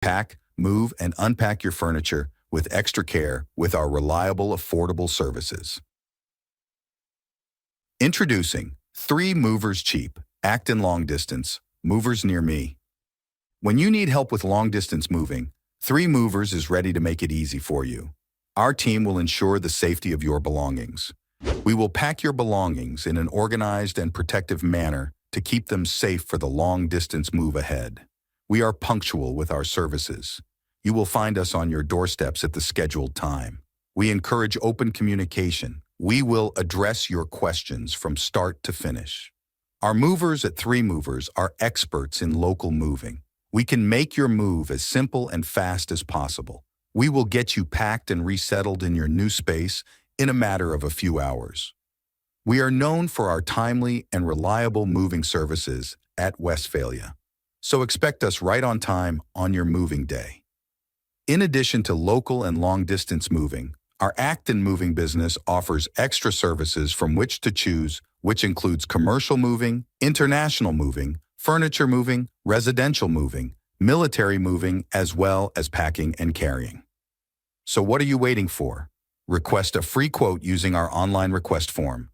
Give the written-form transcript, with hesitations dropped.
Pack, move, and unpack your furniture with extra care with our reliable, affordable services. Introducing 3 Movers Cheap, Acton Long Distance, Movers Near Me. When you need help with long-distance moving, 3 Movers is ready to make it easy for you. Our team will ensure the safety of your belongings. We will pack your belongings in an organized and protective manner to keep them safe for the long-distance move ahead. We are punctual with our services. You will find us on your doorsteps at the scheduled time. We encourage open communication. We will address your questions from start to finish. Our movers at 3 Movers are experts in local moving. We can make your move as simple and fast as possible. We will get you packed and resettled in your new space in a matter of a few hours. We are known for our timely and reliable moving services at Westphalia, so expect us right on time on your moving day. In addition to local and long-distance moving, our Acton moving business offers extra services from which to choose, which includes commercial moving, international moving, furniture moving, residential moving, military moving, as well as packing and carrying. So what are you waiting for? Request a free quote using our online request form.